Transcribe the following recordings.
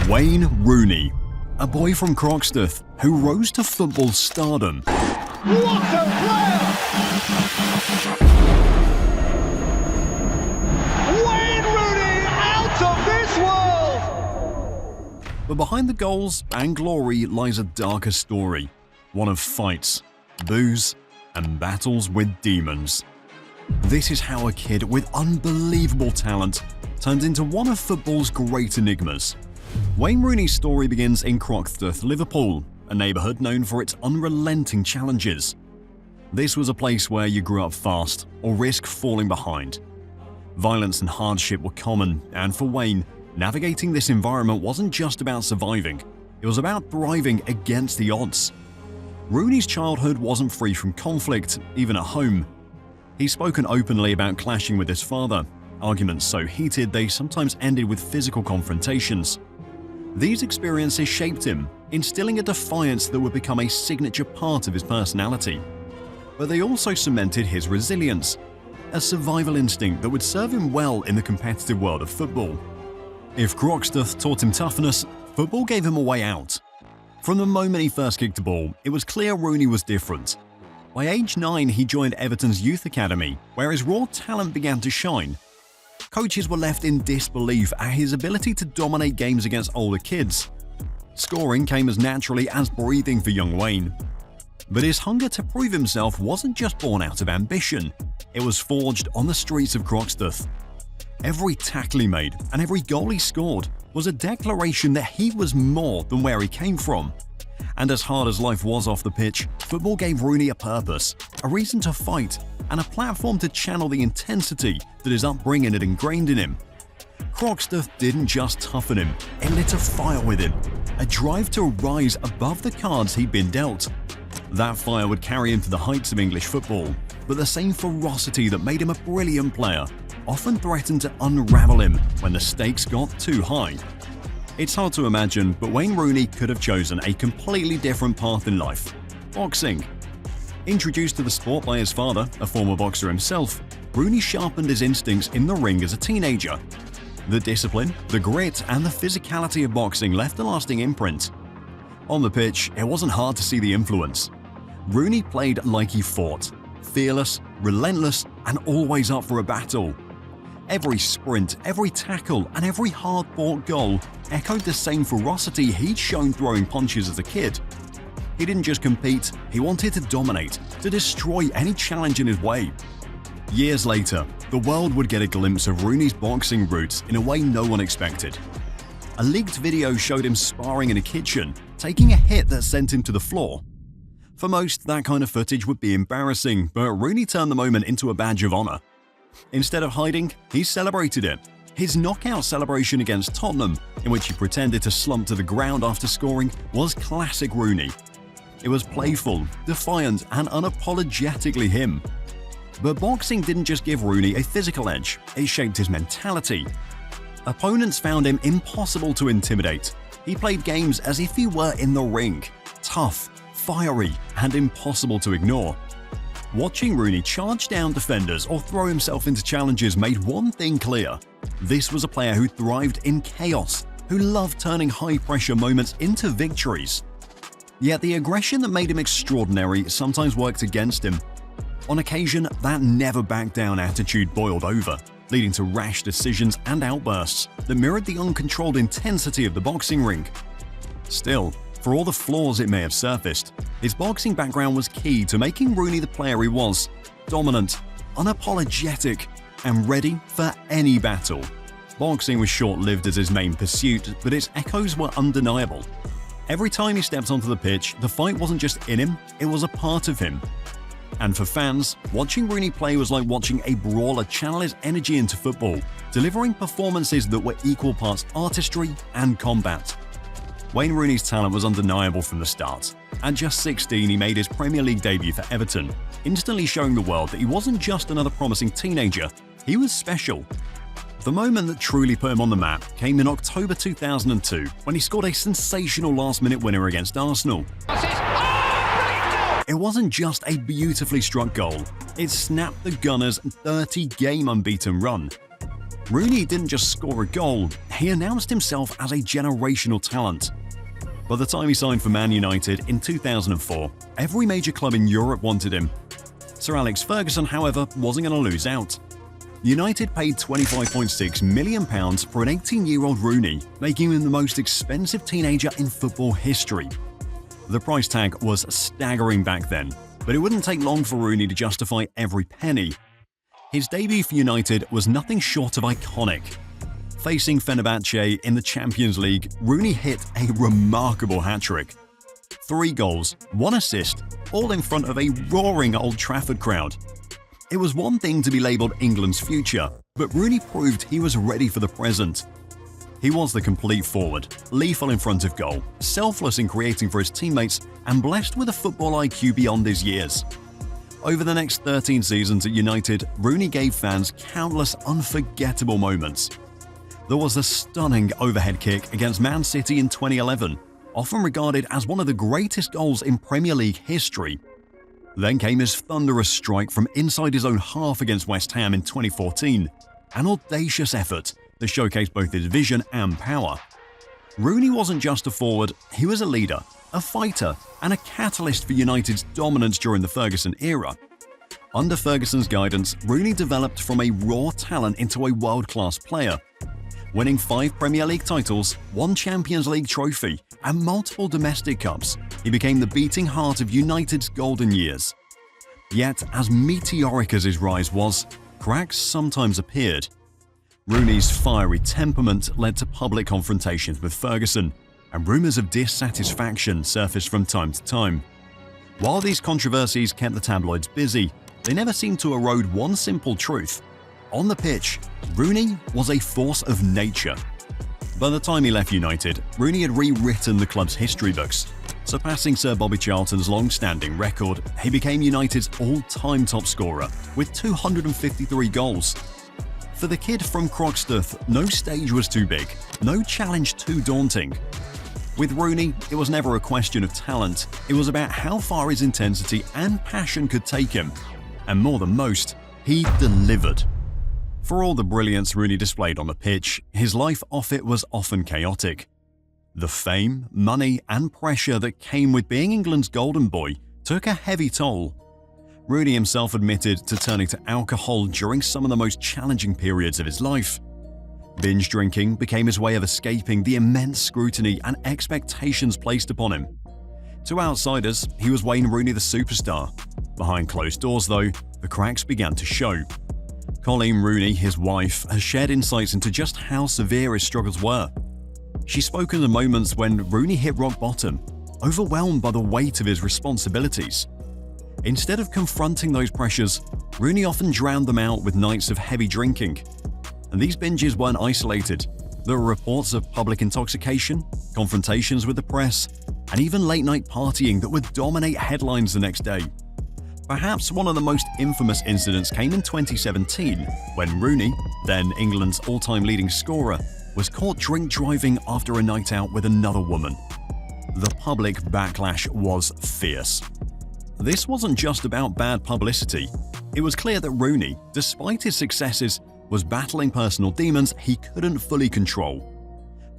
Wayne Rooney, a boy from Croxteth who rose to football stardom. What a player! Wayne Rooney out of this world! But behind the goals and glory lies a darker story, one of fights, boos, and battles with demons. This is how a kid with unbelievable talent turned into one of football's great enigmas. Wayne Rooney's story begins in Croxteth, Liverpool, a neighbourhood known for its unrelenting challenges. This was a place where you grew up fast or risk falling behind. Violence and hardship were common, and for Wayne, navigating this environment wasn't just about surviving, it was about thriving against the odds. Rooney's childhood wasn't free from conflict, even at home. He's spoken openly about clashing with his father, arguments so heated they sometimes ended with physical confrontations. These experiences shaped him, instilling a defiance that would become a signature part of his personality. But they also cemented his resilience, a survival instinct that would serve him well in the competitive world of football. If Croxteth taught him toughness, football gave him a way out. From the moment he first kicked a ball, it was clear Rooney was different. By age 9, he joined Everton's youth academy, where his raw talent began to shine. Coaches were left in disbelief at his ability to dominate games against older kids. Scoring came as naturally as breathing for young Wayne. But his hunger to prove himself wasn't just born out of ambition, it was forged on the streets of Croxteth. Every tackle he made and every goal he scored was a declaration that he was more than where he came from. And as hard as life was off the pitch, football gave Rooney a purpose, a reason to fight, and a platform to channel the intensity that his upbringing had ingrained in him. Croxteth didn't just toughen him, it lit a fire within, a drive to rise above the cards he'd been dealt. That fire would carry him to the heights of English football, but the same ferocity that made him a brilliant player often threatened to unravel him when the stakes got too high. It's hard to imagine, but Wayne Rooney could have chosen a completely different path in life: boxing. Introduced to the sport by his father, a former boxer himself, Rooney sharpened his instincts in the ring as a teenager. The discipline, the grit, and the physicality of boxing left a lasting imprint. On the pitch, it wasn't hard to see the influence. Rooney played like he fought, fearless, relentless, and always up for a battle. Every sprint, every tackle, and every hard-fought goal echoed the same ferocity he'd shown throwing punches as a kid. He didn't just compete, he wanted to dominate, to destroy any challenge in his way. Years later, the world would get a glimpse of Rooney's boxing roots in a way no one expected. A leaked video showed him sparring in a kitchen, taking a hit that sent him to the floor. For most, that kind of footage would be embarrassing, but Rooney turned the moment into a badge of honor. Instead of hiding, he celebrated it. His knockout celebration against Tottenham, in which he pretended to slump to the ground after scoring, was classic Rooney. It was playful, defiant, and unapologetically him. But boxing didn't just give Rooney a physical edge, it shaped his mentality. Opponents found him impossible to intimidate. He played games as if he were in the ring, tough, fiery, and impossible to ignore. Watching Rooney charge down defenders or throw himself into challenges made one thing clear: this was a player who thrived in chaos, who loved turning high-pressure moments into victories. Yet the aggression that made him extraordinary sometimes worked against him. On occasion, that never-back-down attitude boiled over, leading to rash decisions and outbursts that mirrored the uncontrolled intensity of the boxing ring. Still, for all the flaws it may have surfaced, his boxing background was key to making Rooney the player he was: dominant, unapologetic, and ready for any battle. Boxing was short-lived as his main pursuit, but its echoes were undeniable. Every time he stepped onto the pitch, the fight wasn't just in him, it was a part of him. And for fans, watching Rooney play was like watching a brawler channel his energy into football, delivering performances that were equal parts artistry and combat. Wayne Rooney's talent was undeniable from the start. At just 16, he made his Premier League debut for Everton, instantly showing the world that he wasn't just another promising teenager, he was special. The moment that truly put him on the map came in October 2002, when he scored a sensational last-minute winner against Arsenal. It wasn't just a beautifully struck goal, it snapped the Gunners' 30-game unbeaten run. Rooney didn't just score a goal, he announced himself as a generational talent. By the time he signed for Man United in 2004, every major club in Europe wanted him. Sir Alex Ferguson, however, wasn't going to lose out. United paid £25.6 million for an 18-year-old Rooney, making him the most expensive teenager in football history. The price tag was staggering back then, but it wouldn't take long for Rooney to justify every penny. His debut for United was nothing short of iconic. Facing Fenerbahce in the Champions League, Rooney hit a remarkable hat-trick. 3 goals, 1 assist, all in front of a roaring Old Trafford crowd. It was one thing to be labelled England's future, but Rooney proved he was ready for the present. He was the complete forward, lethal in front of goal, selfless in creating for his teammates, and blessed with a football IQ beyond his years. Over the next 13 seasons at United, Rooney gave fans countless unforgettable moments. There was a stunning overhead kick against Man City in 2011, often regarded as one of the greatest goals in Premier League history. Then came his thunderous strike from inside his own half against West Ham in 2014, an audacious effort that showcased both his vision and power. Rooney wasn't just a forward, he was a leader, a fighter, and a catalyst for United's dominance during the Ferguson era. Under Ferguson's guidance, Rooney developed from a raw talent into a world-class player. Winning 5 Premier League titles, 1 Champions League trophy, and multiple domestic cups, he became the beating heart of United's golden years. Yet, as meteoric as his rise was, cracks sometimes appeared. Rooney's fiery temperament led to public confrontations with Ferguson, and rumours of dissatisfaction surfaced from time to time. While these controversies kept the tabloids busy, they never seemed to erode one simple truth. On the pitch, Rooney was a force of nature. By the time he left United, Rooney had rewritten the club's history books. Surpassing Sir Bobby Charlton's long-standing record, he became United's all-time top scorer with 253 goals. For the kid from Croxteth, no stage was too big, no challenge too daunting. With Rooney, it was never a question of talent, it was about how far his intensity and passion could take him. And more than most, he delivered. For all the brilliance Rooney displayed on the pitch, his life off it was often chaotic. The fame, money, and pressure that came with being England's golden boy took a heavy toll. Rooney himself admitted to turning to alcohol during some of the most challenging periods of his life. Binge drinking became his way of escaping the immense scrutiny and expectations placed upon him. To outsiders, he was Wayne Rooney the superstar. Behind closed doors, though, the cracks began to show. Colleen Rooney, his wife, has shared insights into just how severe his struggles were. She's spoken of moments when Rooney hit rock bottom, overwhelmed by the weight of his responsibilities. Instead of confronting those pressures, Rooney often drowned them out with nights of heavy drinking. And these binges weren't isolated. There were reports of public intoxication, confrontations with the press, and even late-night partying that would dominate headlines the next day. Perhaps one of the most infamous incidents came in 2017, when Rooney, then England's all-time leading scorer, was caught drink driving after a night out with another woman. The public backlash was fierce. This wasn't just about bad publicity. It was clear that Rooney, despite his successes, was battling personal demons he couldn't fully control.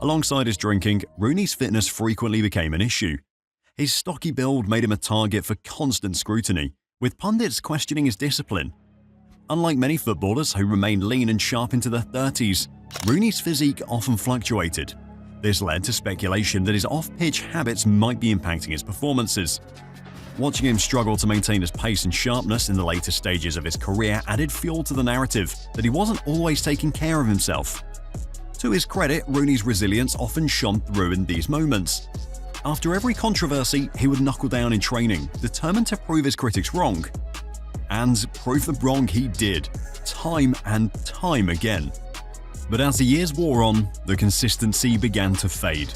Alongside his drinking, Rooney's fitness frequently became an issue. His stocky build made him a target for constant scrutiny, with pundits questioning his discipline. Unlike many footballers who remained lean and sharp into their 30s, Rooney's physique often fluctuated. This led to speculation that his off-pitch habits might be impacting his performances. Watching him struggle to maintain his pace and sharpness in the later stages of his career added fuel to the narrative that he wasn't always taking care of himself. To his credit, Rooney's resilience often shone through in these moments. After every controversy, he would knuckle down in training, determined to prove his critics wrong. And prove them wrong he did, time and time again. But as the years wore on, the consistency began to fade.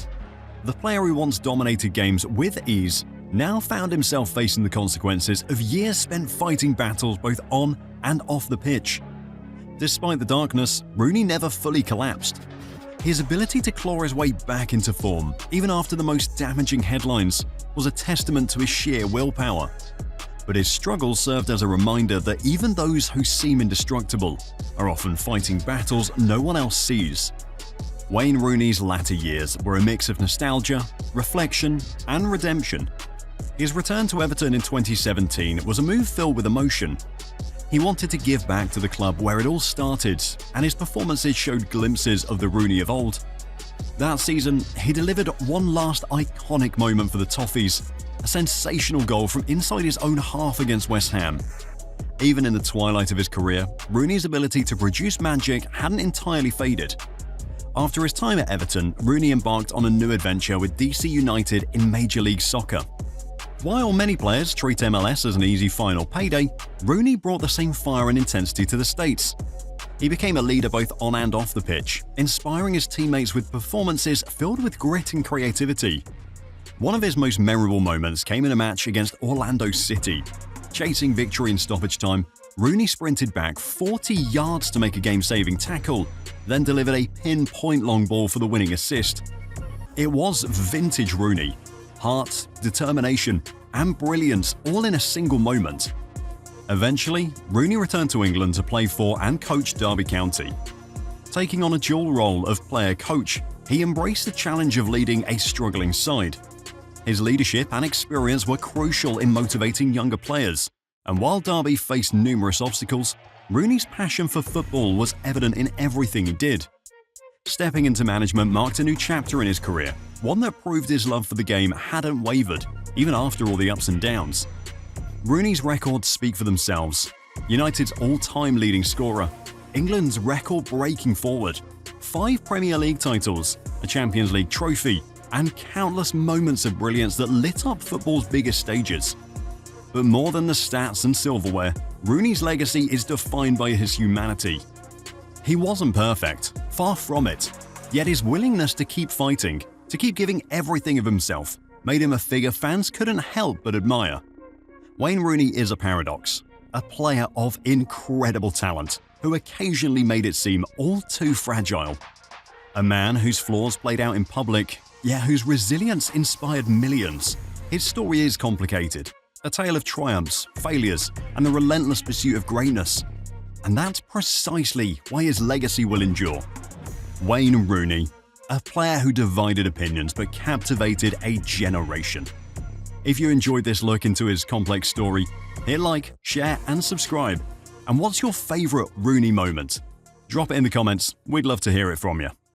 The player who once dominated games with ease now found himself facing the consequences of years spent fighting battles both on and off the pitch. Despite the darkness, Rooney never fully collapsed. His ability to claw his way back into form, even after the most damaging headlines, was a testament to his sheer willpower. But his struggles served as a reminder that even those who seem indestructible are often fighting battles no one else sees. Wayne Rooney's latter years were a mix of nostalgia, reflection, and redemption. His return to Everton in 2017 was a move filled with emotion. He wanted to give back to the club where it all started, and his performances showed glimpses of the Rooney of old. That season, he delivered one last iconic moment for the Toffees, a sensational goal from inside his own half against West Ham. Even in the twilight of his career, Rooney's ability to produce magic hadn't entirely faded. After his time at Everton, Rooney embarked on a new adventure with DC United in Major League Soccer. While many players treat MLS as an easy final payday, Rooney brought the same fire and intensity to the States. He became a leader both on and off the pitch, inspiring his teammates with performances filled with grit and creativity. One of his most memorable moments came in a match against Orlando City. Chasing victory in stoppage time, Rooney sprinted back 40 yards to make a game-saving tackle, then delivered a pinpoint long ball for the winning assist. It was vintage Rooney. Heart, determination, and brilliance all in a single moment. Eventually, Rooney returned to England to play for and coach Derby County. Taking on a dual role of player-coach, he embraced the challenge of leading a struggling side. His leadership and experience were crucial in motivating younger players, and while Derby faced numerous obstacles, Rooney's passion for football was evident in everything he did. Stepping into management marked a new chapter in his career, one that proved his love for the game hadn't wavered, even after all the ups and downs. Rooney's records speak for themselves. United's all-time leading scorer, England's record-breaking forward, 5 Premier League titles, a Champions League trophy, and countless moments of brilliance that lit up football's biggest stages. But more than the stats and silverware, Rooney's legacy is defined by his humanity. He wasn't perfect, far from it, yet his willingness to keep fighting, to keep giving everything of himself, made him a figure fans couldn't help but admire. Wayne Rooney is a paradox, a player of incredible talent who occasionally made it seem all too fragile. A man whose flaws played out in public, yet whose resilience inspired millions. His story is complicated, a tale of triumphs, failures, and the relentless pursuit of greatness. And that's precisely why his legacy will endure. Wayne Rooney, a player who divided opinions but captivated a generation. If you enjoyed this look into his complex story, hit like, share, and subscribe. And what's your favorite Rooney moment? Drop it in the comments, we'd love to hear it from you.